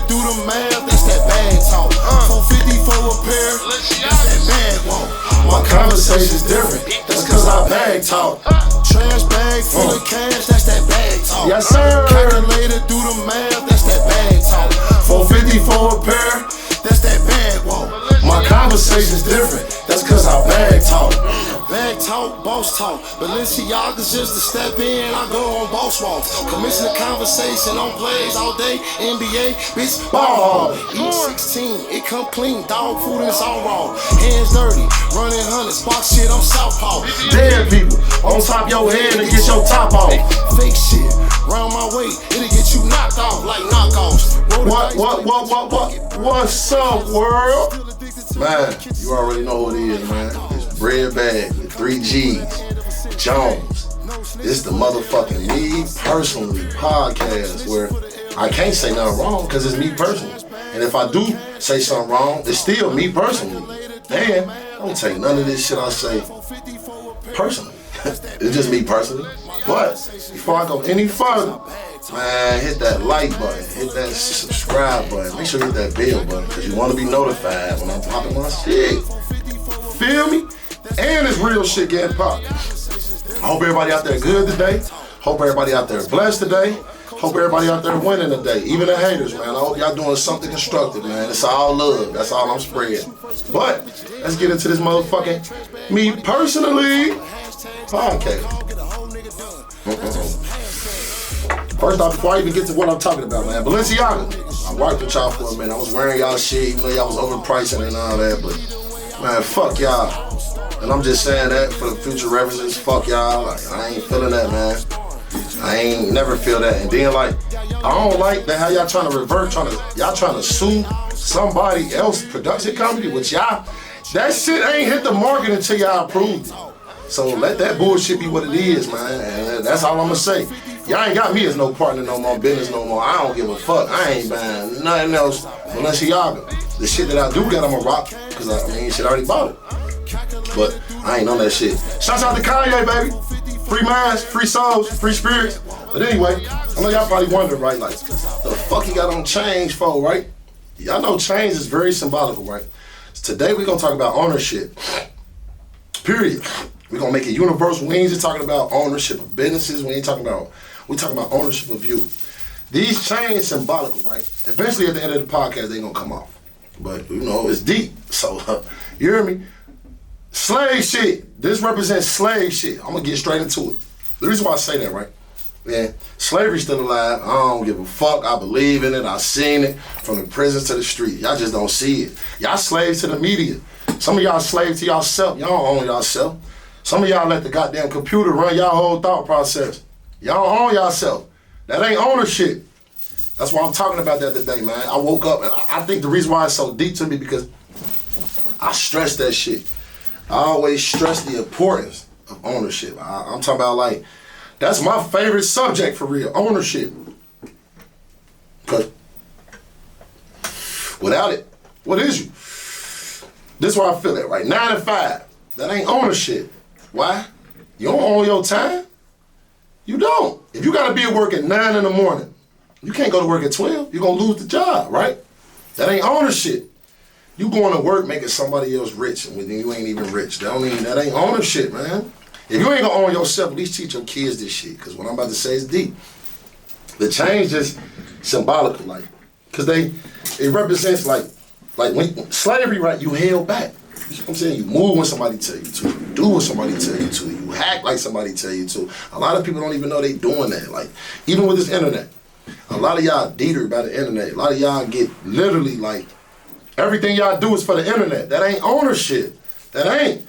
do the math, that's that bag talk. 450 for a pair, that's that bag walk. My conversation's different, that's cause I bag talk. Trash bag full of cash, that's that bag talk. Yes, sir. Calculator, do the math, that's that bag talk. 450 for a pair, that's that bag walk. My conversation's different, that's cause I bag talk. Bag talk, boss talk. Balenciaga's just to step in, I go on boss walks. Commission a conversation on plays all day. NBA, bitch, ball. Eat 16, it come clean. Dog food and it's all raw. Hands dirty, running hundreds, box shit, I'm southpaw. Dead people on top your head to get your top off. Fake shit, round my way, it'll get you knocked off like knockoffs. What's up, world? Man, you already know who it is, man. It's Bread Bag with 3 G's, Jones. This the motherfucking Me Personally podcast where I can't say nothing wrong because it's me personally. And if I do say something wrong, it's still me personally. And I don't take none of this shit I say personally. It's just me personally. But before I go any further, man, hit that like button, hit that subscribe button, make sure you hit that bell button because you want to be notified when I'm popping my shit. Feel me? And it's real shit getting popped. I hope everybody out there good today. Hope everybody out there blessed today. Hope everybody out there winning today. Even the haters, man. I hope y'all doing something constructive, man. It's all love. That's all I'm spreading. But let's get into this motherfucking Me Personally podcast. First off, before I even get to what I'm talking about, man, Balenciaga. I worked with y'all for a minute. I was wearing y'all shit, even though y'all was overpricing and all that, but man, fuck y'all. And I'm just saying that for the future references, fuck y'all. Like, I ain't feeling that, man. I ain't never feel that. And then like, I don't like that how y'all trying to revert, y'all trying to sue somebody else production company, which y'all, that shit ain't hit the market until y'all approved it. So let that bullshit be what it is, man. And that's all I'm gonna say. Y'all ain't got me as no partner no more, business no more. I don't give a fuck. I ain't buying nothing else Balenciaga. The shit that I do got, I'ma rock, cause I mean, shit, I already bought it. But I ain't on that shit. Shouts out to Kanye, baby. Free minds, free souls, free spirits. But anyway, I know y'all probably wondering, right, like, the fuck you got on change for, right? Y'all know change is very symbolical, right? So today we're gonna talk about ownership. Period. We're gonna make it universal. We ain't just talking about ownership of businesses. We're talking about ownership of you. These chains symbolical, right? Eventually at the end of the podcast, they gonna come off. But you know, it's deep. So you hear me? Slave shit. This represents slave shit. I'm gonna get straight into it. The reason why I say that, right? Man, slavery's still alive. I don't give a fuck. I believe in it. I seen it from the prisons to the street. Y'all just don't see it. Y'all slaves to the media. Some of y'all slaves to y'allself. Y'all don't own y'allself. Some of y'all let the goddamn computer run y'all whole thought process. Y'all don't own y'allself. That ain't ownership. That's why I'm talking about that today, man. I woke up and I think the reason why it's so deep to me because I stress that shit. I always stress the importance of ownership. I'm talking about like, that's my favorite subject for real, ownership. Because without it, what is you? This is where I feel it, right? 9 to 5, that ain't ownership. Why? You don't own your time? You don't. If you gotta be at work at 9 in the morning, you can't go to work at 12, you're gonna lose the job, right? That ain't ownership. You going to work making somebody else rich and you ain't even rich. That ain't ownership, man. If you ain't gonna own yourself, at least teach your kids this shit, because what I'm about to say is deep. The change is symbolical, like, because it represents like when slavery, right, you held back. You know what I'm saying? You move when somebody tell you to. You do what somebody tell you to. You act like somebody tell you to. A lot of people don't even know they doing that. Like, even with this internet, a lot of y'all deeter by the internet. A lot of y'all get literally like, everything y'all do is for the internet. That ain't ownership. That ain't.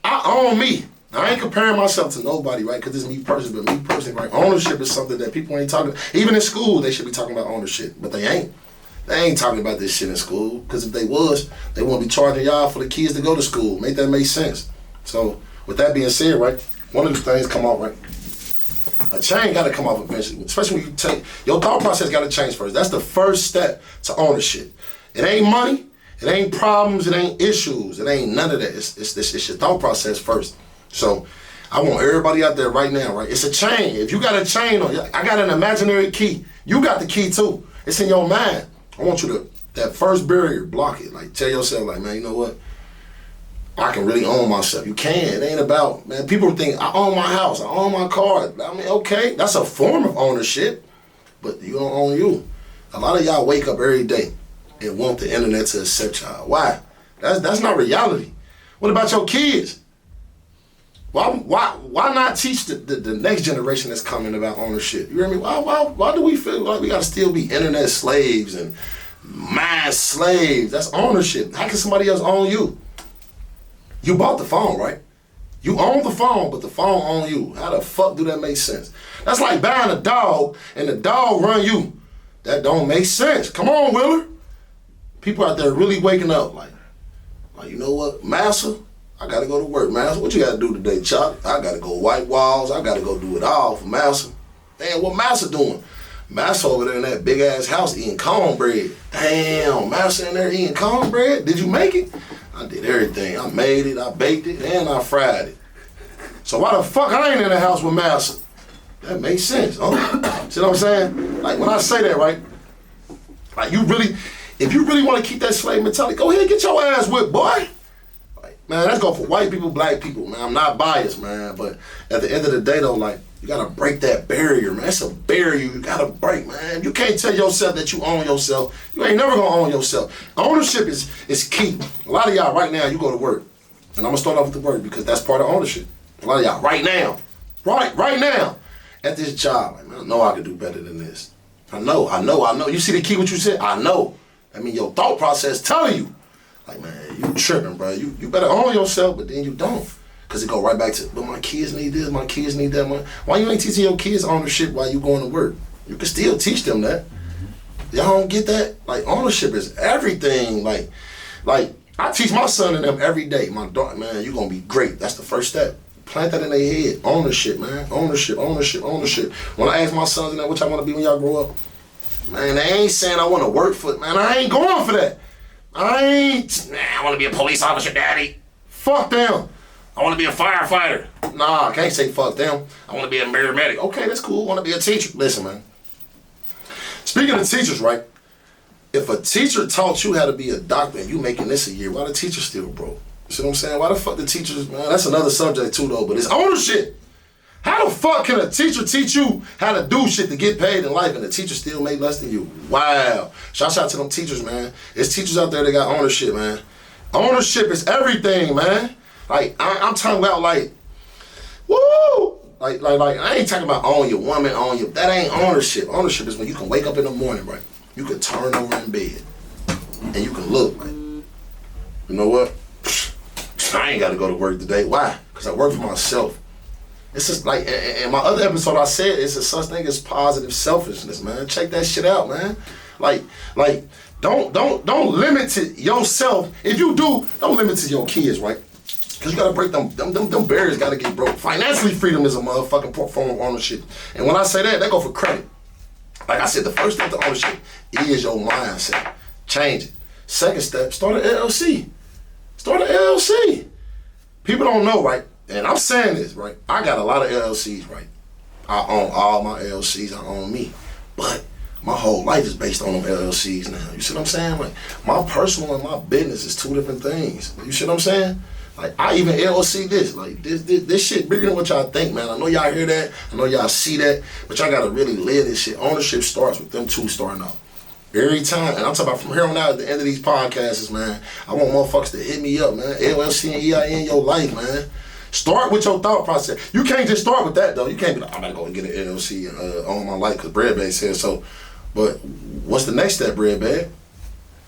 I own me. I ain't comparing myself to nobody, right? Because it's me personally, but me personally, right? Ownership is something that people ain't talking about. Even in school, they should be talking about ownership, but they ain't. They ain't talking about this shit in school, because if they was, they wouldn't be charging y'all for the kids to go to school. Make that make sense. So, with that being said, right, one of the things come out, right? A chain gotta come off eventually, especially when you take, your thought process gotta change first. That's the first step to ownership. It ain't money, it ain't problems, it ain't issues, it ain't none of that. It's your thought process first. So, I want everybody out there right now, right? It's a chain. If you got a chain on, I got an imaginary key. You got the key too. It's in your mind. I want you to, that first barrier, block it. Like, tell yourself, like, man, you know what? I can really own myself. You can. It ain't about, man, people think, I own my house, I own my car. I mean, okay, that's a form of ownership, but you don't own you. A lot of y'all wake up every day and want the internet to accept y'all. Why? That's not reality. What about your kids? Why not teach the next generation that's coming about ownership? You hear me? Why do we feel like we gotta still be internet slaves and mind slaves? That's ownership. How can somebody else own you? You bought the phone, right? You own the phone, but the phone own you. How the fuck do that make sense? That's like buying a dog and the dog run you. That don't make sense. Come on, Willer. People out there really waking up like you know what, Massa? I gotta go to work, Massa. What you gotta do today, Chuck? I gotta go wipe walls. I gotta go do it all for Massa. Damn, what Massa doing? Massa over there in that big ass house eating cornbread. Damn, Massa in there eating cornbread? Did you make it? I did everything. I made it, I baked it, and I fried it. So why the fuck I ain't in the house with Massa? That makes sense, huh? See what I'm saying? Like when I say that, right? Like if you really want to keep that slave mentality, go ahead and get your ass whipped, boy. Like, man, that's go for white people, black people, man. I'm not biased, man. But at the end of the day, though, like, you gotta break that barrier, man. That's a barrier you gotta break, man. You can't tell yourself that you own yourself. You ain't never gonna own yourself. Ownership is key. A lot of y'all right now, you go to work. And I'm gonna start off with the work because that's part of ownership. A lot of y'all right now, right now, at this job, like, man, I know I can do better than this. I know. You see the key what you said? I know. I mean, your thought process telling you, like, man, you tripping, bro. You better own yourself, but then you don't. Because it go right back to, but my kids need this, my kids need that. Why you ain't teaching your kids ownership while you going to work? You can still teach them that. Y'all don't get that? Like, ownership is everything. Like I teach my son and them every day. My daughter, man, you going to be great. That's the first step. Plant that in their head. Ownership, man. Ownership. When I ask my sons and them, what y'all want to be when y'all grow up? Man, they ain't saying I want to work for it. Man, I ain't going for that. I want to be a police officer, daddy. Fuck them. I want to be a firefighter. Nah, I can't say fuck them. I want to be a paramedic. Okay, that's cool. I want to be a teacher. Listen, man. Speaking of teachers, right? If a teacher taught you how to be a doctor and you making this a year, why the teacher still broke? You see what I'm saying? Why the fuck the teachers, man? That's another subject too, though, but it's ownership. How the fuck can a teacher teach you how to do shit to get paid in life and the teacher still make less than you? Wow. Shout out to them teachers, man. There's teachers out there that got ownership, man. Ownership is everything, man. Like, I'm talking about, like, woo! Like, I ain't talking about own your woman, that ain't ownership. Ownership is when you can wake up in the morning, right? You can turn over in bed and you can look, like, you know what? I ain't got to go to work today. Why? Because I work for myself. It's just like, in my other episode I said, it's a such thing as positive selfishness, man. Check that shit out, man. Like, don't limit to yourself. If you do, don't limit to your kids, right? Because you gotta break them barriers gotta get broke. Financially, freedom is a motherfucking form of ownership. And when I say that go for credit. Like I said, the first step to ownership is your mindset. Change it. Second step, start an LLC. Start an LLC. People don't know, right? And I'm saying this, right? I got a lot of LLCs, right? I own all my LLCs, I own me. But my whole life is based on them LLCs now. You see what I'm saying? Like, my personal and my business is two different things. You see what I'm saying? Like, I even LLC this. Like, this shit bigger than what y'all think, man. I know y'all hear that. I know y'all see that. But y'all gotta really live this shit. Ownership starts with them two starting out. Every time, and I'm talking about from here on out at the end of these podcasts, man, I want motherfuckers to hit me up, man. LLC and EIN your life, man. Start with your thought process. You can't just start with that, though. You can't be like, I'm gonna go and get an LLC and own my life because Bread Bag said so. But what's the next step, Bread Bag?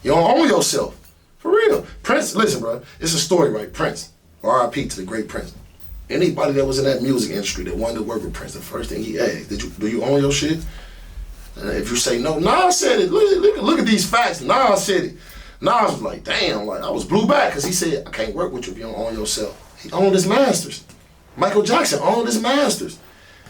You don't own yourself. For real. Prince, listen, bro. It's a story, right? Prince. R.I.P. to the great Prince. Anybody that was in that music industry that wanted to work with Prince, the first thing he asked, do you own your shit? And if you say no, Nas said it. Look at these facts. Nas said it. Nas was like, damn, like I was blew back because he said, I can't work with you if you don't own yourself. He owned his masters. Michael Jackson owned his masters.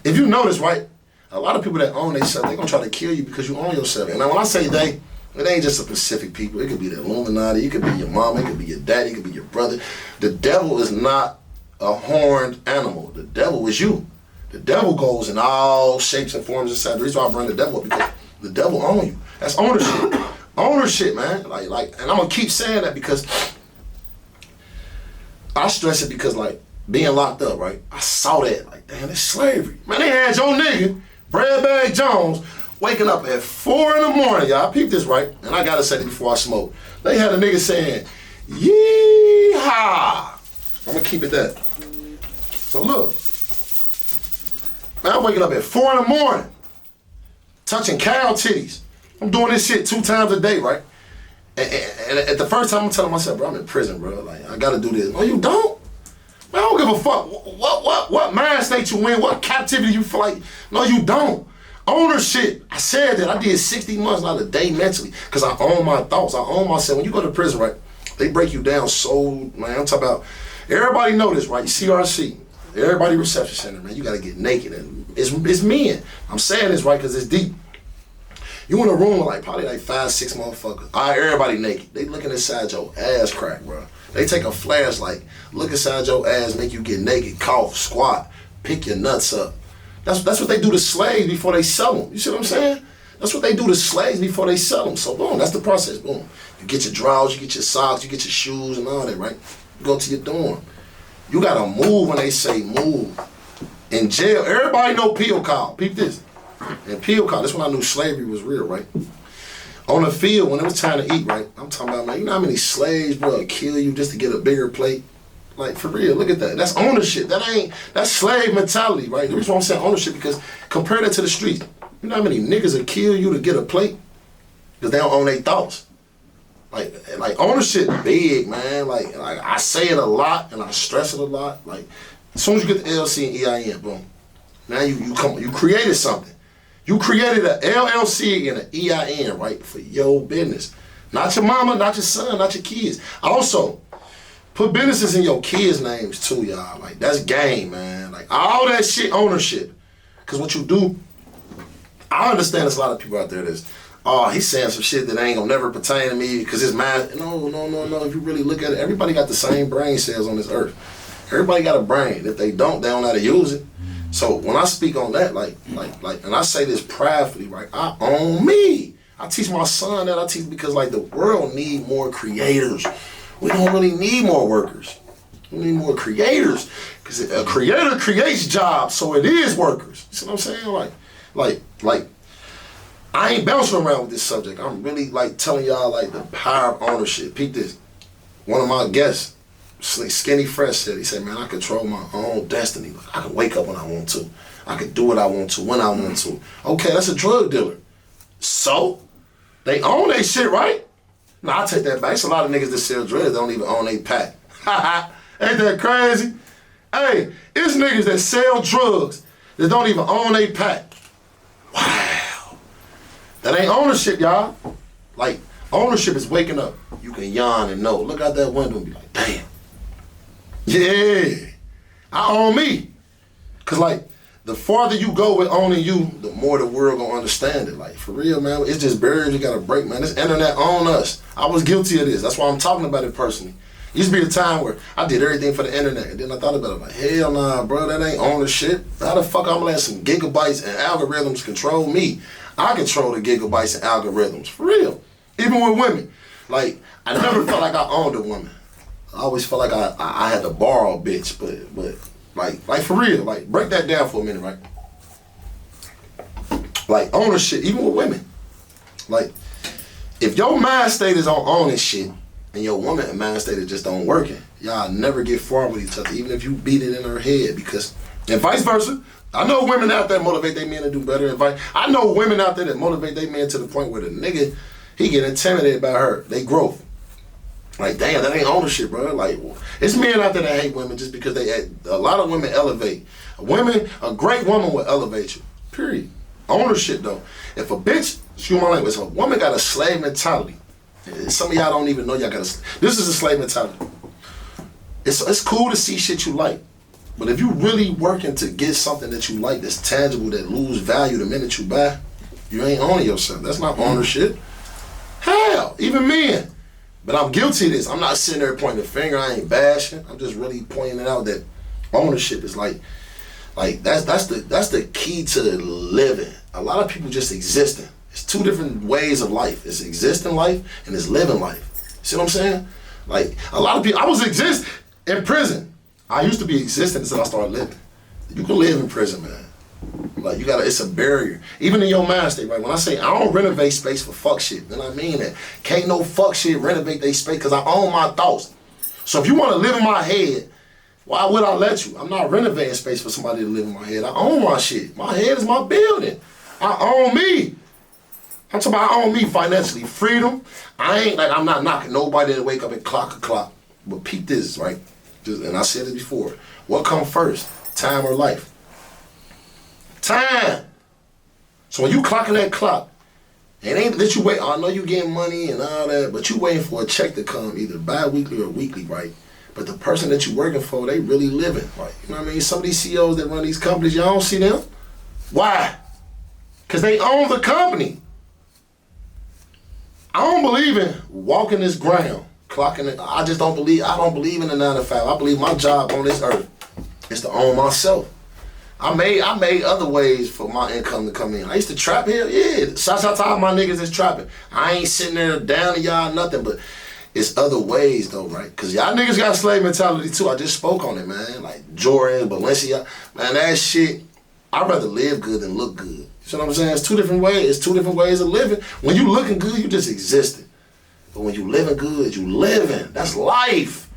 If you notice, right, a lot of people that own themselves, they're going to try to kill you because you own yourself. And now when I say they, it ain't just a specific people. It could be the Illuminati. It could be your mama. It could be your daddy. It could be your brother. The devil is not a horned animal. The devil is you. The devil goes in all shapes and forms inside. The reason why I bring the devil up because the devil owns you. That's ownership. Ownership, man. Like, and I'm gonna keep saying that because I stress it because, like, being locked up, right? I saw that, like, damn, it's slavery. Man, they had your nigga, Brad Bag Jones, waking up at 4 in the morning, y'all. Peep this, right? And I gotta say this before I smoke. They had a nigga saying, yee-haw. I'm gonna keep it that. So look, man, I'm waking up at 4 in the morning, touching cow titties. I'm doing this shit 2 times a day, right? And at the first time I'm telling myself, bro, I'm in prison, bro. Like, I gotta do this. Oh, you don't? Man, I don't give a fuck. What mind state you in? What captivity you feel like? No, you don't. Ownership. I said that. I did 60 months not a day mentally because I own my thoughts. I own myself. When you go to prison, right, they break you down so, man, I'm talking about, everybody know this, right? CRC. Everybody reception center, man. You gotta get naked. And it's men. I'm saying this, right, because it's deep. You in a room with like probably like 5, 6 motherfuckers. All right, everybody naked. They looking inside your ass crack, bro. They take a flashlight, look inside your ass, make you get naked, cough, squat, pick your nuts up. That's what they do to slaves before they sell them. You see what I'm saying? That's what they do to slaves before they sell them. So boom, that's the process. Boom. You get your drawers, you get your socks, you get your shoes and all that, right? You go to your dorm. You gotta move when they say move. In jail, everybody know Peel Call. Peep this. And Peel Call, that's when I knew slavery was real, right? On the field, when it was time to eat, right? I'm talking about, man, you know how many slaves, bro, kill you just to get a bigger plate? Like, for real, look at that. That's ownership. That's slave mentality, right? The reason why I'm saying ownership, because compare that to the streets. You know how many niggas will kill you to get a plate? Because they don't own their thoughts. Like ownership big, man. Like I say it a lot and I stress it a lot. Like, as soon as you get the LLC and EIN, boom. Now you created something. You created an LLC and an EIN, right, for your business. Not your mama, not your son, not your kids. Also, put businesses in your kids' names too, y'all. Like, that's game, man. Like, all that shit, ownership. Because what you do, I understand there's a lot of people out there that's, oh, he's saying some shit that ain't gonna never pertain to me because his mind, no. If you really look at it, everybody got the same brain cells on this earth. Everybody got a brain. If they don't know how to use it. So when I speak on that, like, and I say this pridefully, right? I own me. I teach my son that. I teach because, like, the world need more creators. We don't really need more workers. We need more creators. Because a creator creates jobs, so it is workers. You see what I'm saying? Like, I ain't bouncing around with this subject. I'm really, like, telling y'all, like, the power of ownership. Peep this. One of my guests, Skinny Fresh, said, he said, man, I control my own destiny. Like, I can wake up when I want to. I can do what I want to, when I want to. Okay, that's a drug dealer. So, they own their shit, right? No, I'll take that back. It's a lot of niggas that sell drugs that don't even own their pack. Ain't that crazy? Hey, it's niggas that sell drugs that don't even own their pack. Wow. That ain't ownership, y'all. Like, ownership is waking up. You can yawn and know. Look out that window and be like, damn. Yeah, I own me. Cause like, the farther you go with owning you, the more the world gonna understand it. Like, for real, man, it's just barriers you gotta break, man. This internet own us. I was guilty of this. That's why I'm talking about it personally. Used to be a time where I did everything for the internet, and then I thought about it, like, hell nah, bro, that ain't ownership. How the fuck I'm gonna let some gigabytes and algorithms control me? I control the gigabytes and algorithms, for real. Even with women. Like, I never felt like I owned a woman. I always felt like I had to borrow a bitch, but like for real, like, break that down for a minute, right? Like, ownership, even with women. Like, if your mind state is on owning shit, and your woman mind state is just on working, y'all never get far with each other, even if you beat it in her head, because, and vice versa. I know women out there motivate their men to do better, and I know women out there that motivate their men to the point where the nigga, he get intimidated by her, they growth. Like, damn, that ain't ownership, bro. Like, it's men out there that hate women just because a lot of women elevate. A great woman will elevate you, period. Ownership, though. If a bitch, excuse my language, if a woman got a slave mentality, some of y'all don't even know y'all got this is a slave mentality. It's cool to see shit you like, but if you really working to get something that you like that's tangible, that lose value the minute you buy, you ain't owning yourself. That's not ownership. Hell, even men. But I'm guilty of this. I'm not sitting there pointing the finger. I ain't bashing. I'm just really pointing it out that ownership is like that's the key to living. A lot of people just existing. It's two different ways of life. It's existing life and it's living life. See what I'm saying? Like, a lot of people, I was in prison. I used to be existing until I started living. You can live in prison, man. Like, it's a barrier. Even in your mind state, right? When I say I don't renovate space for fuck shit, then I mean that. Can't no fuck shit renovate their space because I own my thoughts. So if you want to live in my head, why would I let you? I'm not renovating space for somebody to live in my head. I own my shit. My head is my building. I own me. I'm talking about I own me financially. Freedom. I'm not knocking nobody to wake up and clock a clock. But peep this, right? And I said it before. What comes first? Time or life? Time. So when you clocking that clock, it ain't that you wait. I know you getting money and all that, but you waiting for a check to come either bi-weekly or weekly, right? But the person that you working for, they really living, right? You know what I mean? Some of these CEOs that run these companies, y'all don't see them. Why? Because they own the company. I don't believe in walking this ground, clocking it. I don't believe in the 9 to 5. I believe my job on this earth is to own myself. I made other ways for my income to come in. I used to trap here, yeah. Shout out to all my niggas that's trapping. I ain't sitting there down to y'all nothing, but it's other ways though, right? Cause y'all niggas got slave mentality too. I just spoke on it, man. Like Jordan, Balenciaga, man, that shit. I'd rather live good than look good. You see what I'm saying? It's two different ways. It's two different ways of living. When you looking good, you just existing. But when you living good, you living. That's life.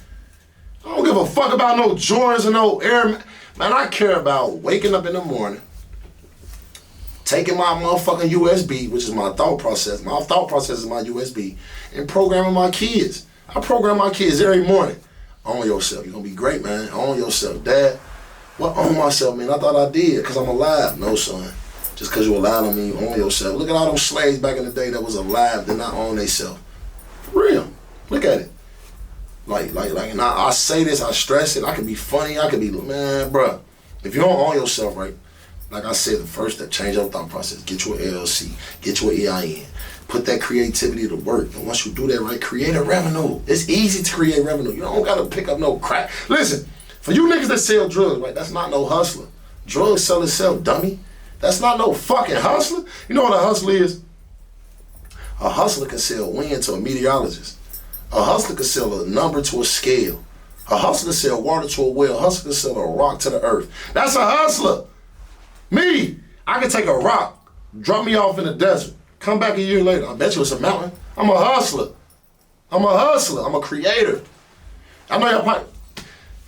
I don't give a fuck about no Jordans and no Air. Man, I care about waking up in the morning, taking my motherfucking USB, which is my thought process. My thought process is my USB, and programming my kids. I program my kids every morning. Own yourself. You're gonna be great, man. Own yourself. Dad, what own myself, man? I thought I did, because I'm alive. No, son. Just because you alive don't mean you own yourself. Look at all those slaves back in the day that was alive, did not own themselves. For real. Look at it. Like, and I say this, I stress it, I can be funny, I can be, man, bruh, if you don't own yourself, right, like I said, the first step, change your thought process, get you an LLC, get you an EIN, put that creativity to work, and once you do that, right, create a revenue. It's easy to create revenue. You don't gotta pick up no crack. Listen, for you niggas that sell drugs, right, that's not no hustler. Drugs sell itself, dummy. That's not no fucking hustler. You know what a hustler is? A hustler can sell wind to a meteorologist. A hustler can sell a number to a scale. A hustler can sell water to a well. A hustler can sell a rock to the earth. That's a hustler. Me, I can take a rock, drop me off in the desert, come back a year later. I bet you it's a mountain. I'm a hustler. I'm a hustler. I'm a creator. I know y'all probably,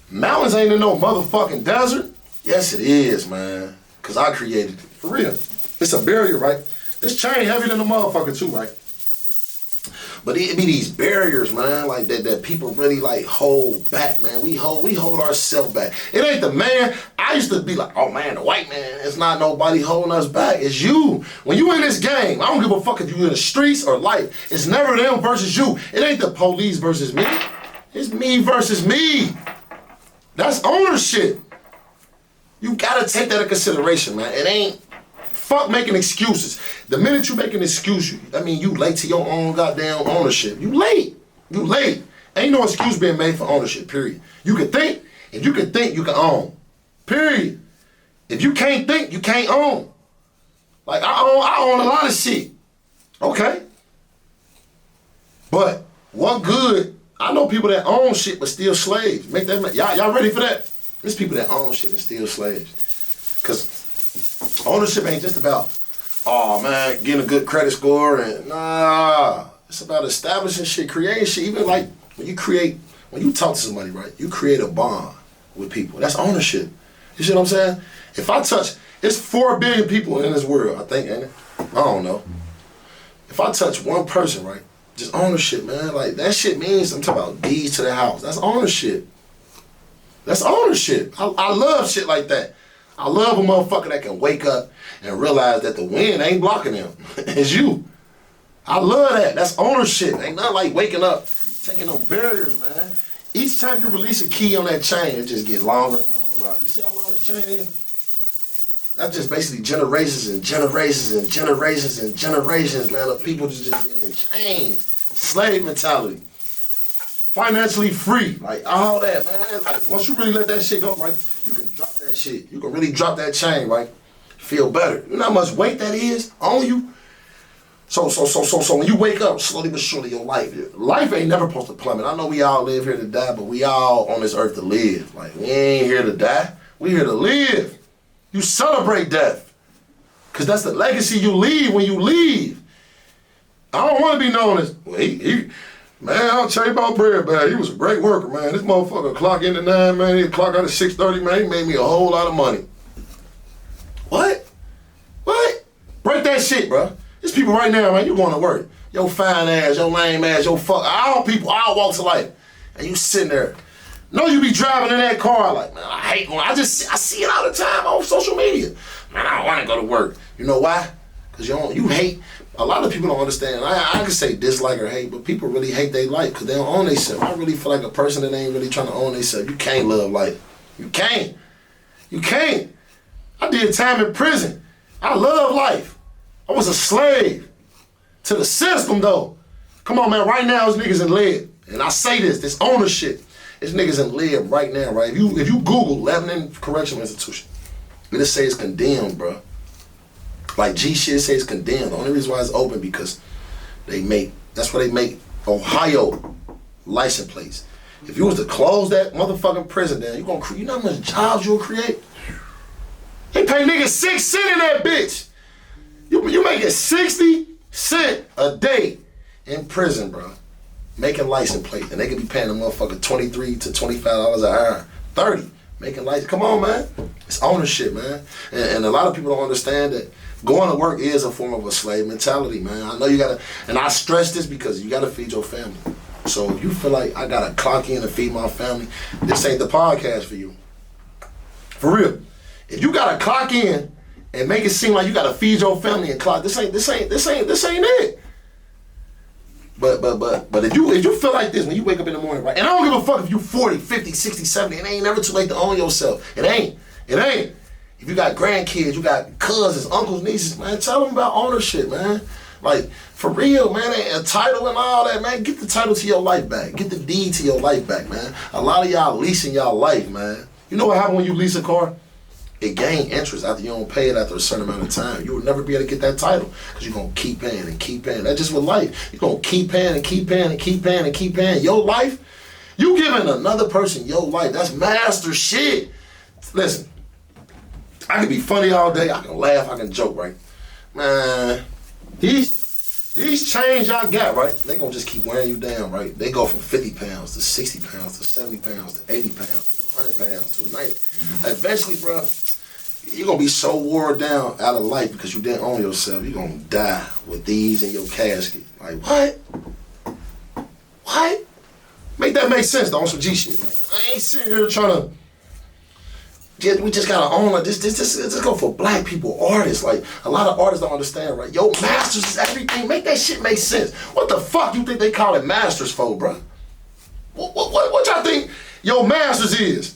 mountains ain't in no motherfucking desert. Yes, it is, man. Because I created it. For real. It's a barrier, right? This chain heavier than a motherfucker too, right? But it be these barriers, man, like that people really like hold back, man. We hold ourselves back. It ain't the man. I used to be like, oh man, the white man, it's not nobody holding us back. It's you. When you in this game, I don't give a fuck if you in the streets or life. It's never them versus you. It ain't the police versus me. It's me versus me. That's ownership. You gotta take that into consideration, man. It ain't, fuck making excuses. The minute you make an excuse, you late to your own goddamn ownership. You late. You late. Ain't no excuse being made for ownership, period. You can think. If you can think, you can own. Period. If you can't think, you can't own. Like, I own a lot of shit. Okay. But what good, I know people that own shit but still slaves. Y'all ready for that? There's people that own shit and still slaves. Because ownership ain't just about, oh man, getting a good credit score and nah. It's about establishing shit, creating shit. Even like when you talk to somebody, right? You create a bond with people. That's ownership. You see what I'm saying? If I touch, it's 4 billion people in this world, I think, ain't it? I don't know. If I touch one person, right? Just ownership, man. Like that shit means, I'm talking about deeds to the house. That's ownership. That's ownership. I love shit like that. I love a motherfucker that can wake up and realize that the wind ain't blocking them. It's you. I love that. That's ownership. Ain't nothing like waking up, taking them barriers, man. Each time you release a key on that chain, it just get longer and longer, right? You see how long the chain is? That's just basically generations and generations and generations and generations, man, of people just been in chains. Slave mentality. Financially free, like all that, man. Like once you really let that shit go, right, you can drop that shit. You can really drop that chain, right? Feel better. You know how much weight that is on you? So when you wake up, slowly but surely, your life ain't never supposed to plummet. I know we all live here to die, but we all on this earth to live. Like, we ain't here to die. We here to live. You celebrate death. Because that's the legacy you leave when you leave. I don't want to be known as, well, man, I'll tell you about Bread Bag. He was a great worker, man. This motherfucker clock in at 9, man. He clock out at 6:30, man. He made me a whole lot of money. What? Break that shit, bro. There's people right now, man, you going to work. Your fine ass, your lame ass, your all people, all walks of life. And you sitting there. No, you be driving in that car like, man, I hate going. I see it all the time on social media. Man, I don't want to go to work. You know why? Because you hate. A lot of people don't understand. I can say dislike or hate, but people really hate their life because they don't own themselves. I really feel like a person that ain't really trying to own themselves. You can't love life. You can't. I did time in prison. I love life. I was a slave to the system, though. Come on, man. Right now, there's niggas in Lib. And I say this ownership. There's niggas in Lib right now, right? If you Google Lebanon Correctional Institution, it'll say it's condemned, bro. Like G shit say it's condemned. The only reason why it's open because that's where they make Ohio license plates. If you was to close that motherfucking prison down, you know how much jobs you'll create? They pay niggas 6 cents in that bitch. You making 60 cents a day in prison, bro. Making license plate. And they could be paying a motherfucker $23 to $25 an hour. 30. Making license. Come on, man. It's ownership, man. And a lot of people don't understand that going to work is a form of a slave mentality, man. I know you gotta, and I stress this because you gotta feed your family. So if you feel like I gotta clock in and feed my family, this ain't the podcast for you. For real. If you gotta clock in and make it seem like you gotta feed your family and clock, this ain't it. But if you feel like this when you wake up in the morning, right? And I don't give a fuck if you 40, 50, 60, 70, it ain't never too late to own yourself. It ain't. If you got grandkids, you got cousins, uncles, nieces, man, tell them about ownership, man. Like, for real, man, a title and all that, man, get the title to your life back. Get the deed to your life back, man. A lot of y'all leasing y'all life, man. You know what happens when you lease a car? It gains interest after you don't pay it after a certain amount of time. You will never be able to get that title because you're going to keep paying and keep paying. That's just with life. You're going to keep paying and keep paying and keep paying and keep paying. Your life, you giving another person your life. That's master shit. Listen, I can be funny all day. I can laugh. I can joke, right? Man, these chains y'all got, right? They going to just keep wearing you down, right? They go from 50 pounds to 60 pounds to 70 pounds to 80 pounds to 100 pounds to 90. Eventually, bro, you're going to be so wore down out of life because you didn't own yourself. You're going to die with these in your casket. Like, what? Make that make sense, though, on some G shit. Like, I ain't sitting here trying to, we just got to own it. This go for black people, artists. Like, a lot of artists don't understand, right? Yo, masters is everything. Make that shit make sense. What the fuck you think they call it masters for, bro? What y'all think your masters is?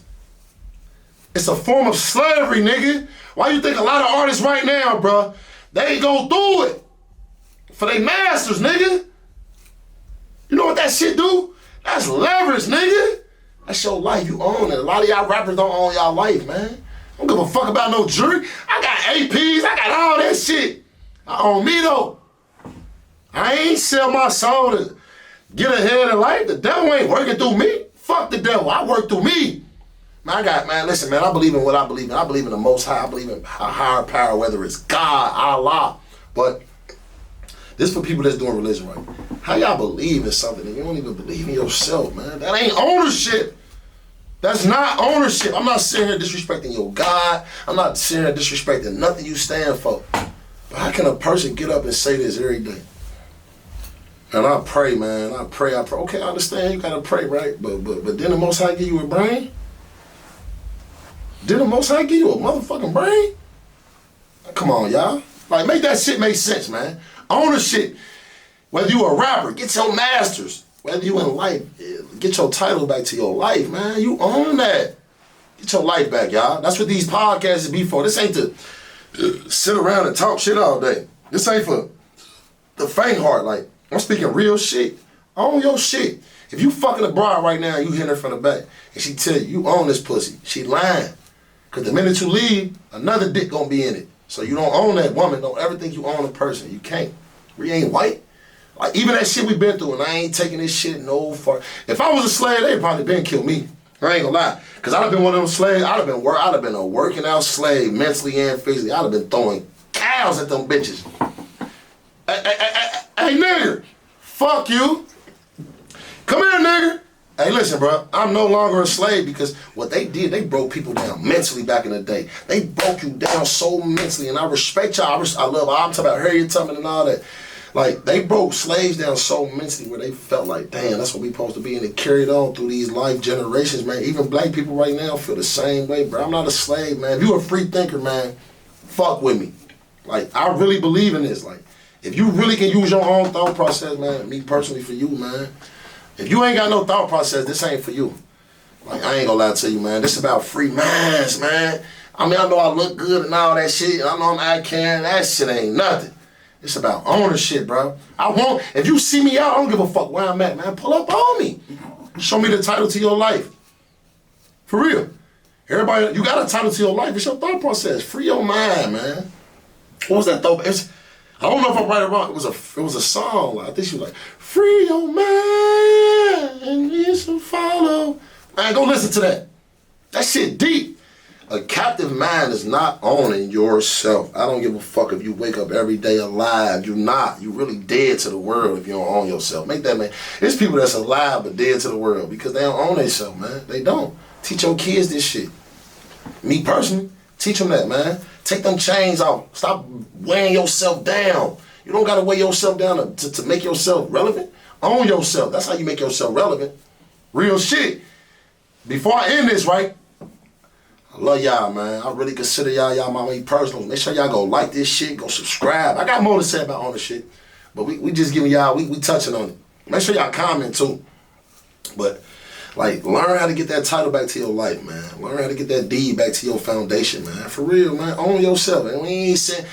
It's a form of slavery, nigga. Why you think a lot of artists right now, bro, they go through it for their masters, nigga? You know what that shit do? That's leverage, nigga. That's your life. You own it. A lot of y'all rappers don't own y'all life, man. I don't give a fuck about no jury. I got APs. I got all that shit. I own me, though. I ain't sell my soul to get ahead in life. The devil ain't working through me. Fuck the devil. I work through me. Man, listen, man, I believe in what I believe in. I believe in the Most High. I believe in a higher power, whether it's God, Allah. But this for people that's doing religion, right? How y'all believe in something and you don't even believe in yourself, man? That ain't ownership. That's not ownership. I'm not sitting here disrespecting your God. I'm not sitting here disrespecting nothing you stand for. But how can a person get up and say this every day? And I pray, man. I pray. Okay, I understand you gotta pray, right? But then the Most High give you a brain? Did the Most High give you a motherfucking brain? Come on, y'all. Like, make that shit make sense, man. Ownership. Whether you a rapper, get your masters. Whether you in life, get your title back to your life, man. You own that. Get your life back, y'all. That's what these podcasts be for. This ain't to sit around and talk shit all day. This ain't for the faint heart. Like, I'm speaking real shit. Own your shit. If you fucking a broad right now, you hitting her from the back, and she tell you own this pussy, she lying. Because the minute you leave, another dick gonna be in it. So you don't own that woman. Don't ever think you own a person. You can't. We ain't white. Like, even that shit we been through, and I ain't taking this shit no far. If I was a slave, they'd probably been kill me. I ain't gonna lie. Cause I'd have been one of them slaves. I'd have been a working out slave, mentally and physically. I'd have been throwing cows at them bitches. Hey, nigger, fuck you. Come here, nigger. Hey, listen, bro. I'm no longer a slave because what they did, they broke people down mentally back in the day. They broke you down so mentally, and I respect y'all. I love. I'm talking about Harriet Tubman and all that. Like, they broke slaves down so mentally where they felt like, damn, that's what we supposed to be. And it carried on through these life generations, man. Even black people right now feel the same way, bro. I'm not a slave, man. If you a free thinker, man, fuck with me. Like, I really believe in this. Like, if you really can use your own thought process, man, me personally for you, man. If you ain't got no thought process, this ain't for you. Like, I ain't gonna lie to you, man. This about free minds, man. I mean, I know I look good and all that shit. I know I'm eye-can. That shit ain't nothing. It's about ownership, bro. If you see me out, I don't give a fuck where I'm at, man. Pull up on me. Show me the title to your life. For real. Everybody, you got a title to your life. It's your thought process. Free your mind, man. What was that thought? I don't know if I'm right or wrong. It was a song. I think she was like, free your mind and you should follow. Man, go listen to that. That shit deep. A captive mind is not owning yourself. I don't give a fuck if you wake up every day alive. You're not. You really dead to the world if you don't own yourself. Make that, man. There's people that's alive but dead to the world because they don't own themselves, man. They don't. Teach your kids this shit. Me personally, teach them that, man. Take them chains off. Stop weighing yourself down. You don't gotta weigh yourself down to make yourself relevant. Own yourself. That's how you make yourself relevant. Real shit. Before I end this, right? I love y'all, man. I really consider y'all my way personal. Make sure y'all go like this shit, go subscribe. I got more to say about all this shit, but we just giving y'all, we touching on it. Make sure y'all comment too. But like, learn how to get that title back to your life, man. Learn how to get that deed back to your foundation, man. For real, man. Own yourself. And we ain't saying,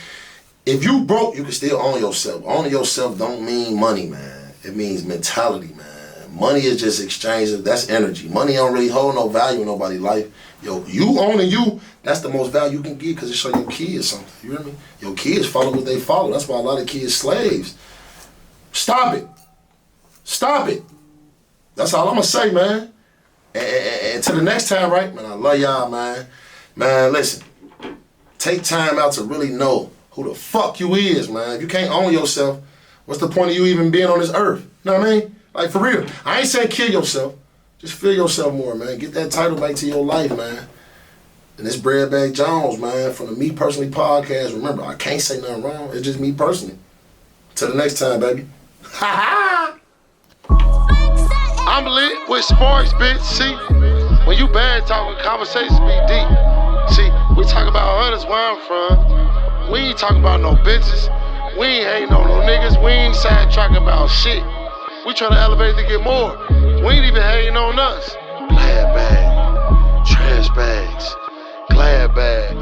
if you broke, you can still own yourself. Owning yourself don't mean money, man. It means mentality, man. Money is just exchange. That's energy. Money don't really hold no value in nobody's life. Yo, you owning you, that's the most value you can get because it show your kids something. You hear me? Your kids follow what they follow. That's why a lot of kids slaves. Stop it. Stop it. That's all I'm going to say, man. And till the next time, right? Man, I love y'all, man. Man, listen. Take time out to really know who the fuck you is, man. If you can't own yourself, what's the point of you even being on this earth? You know what I mean? Like, for real. I ain't saying kill yourself. Just feel yourself more, man. Get that title back to your life, man. And it's Breadbag Jones, man, from the Me Personally podcast. Remember, I can't say nothing wrong. It's just me personally. Till the next time, baby. Ha ha! I'm lit with Sparks, bitch. See, when you bad talking, conversations be deep. See, we talk about others where I'm from. We ain't talking about no bitches. We ain't hating on no niggas. We ain't sidetracking about shit. We trying to elevate to get more. We ain't even hating on us. Glad bag, trash bags, glad bag.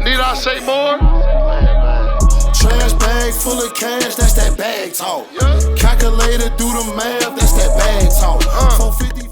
Need I say more? Glad bag. Trash bag full of cash, that's that bag talk. Yeah. Calculator, do the math, that's that bag talk. 450.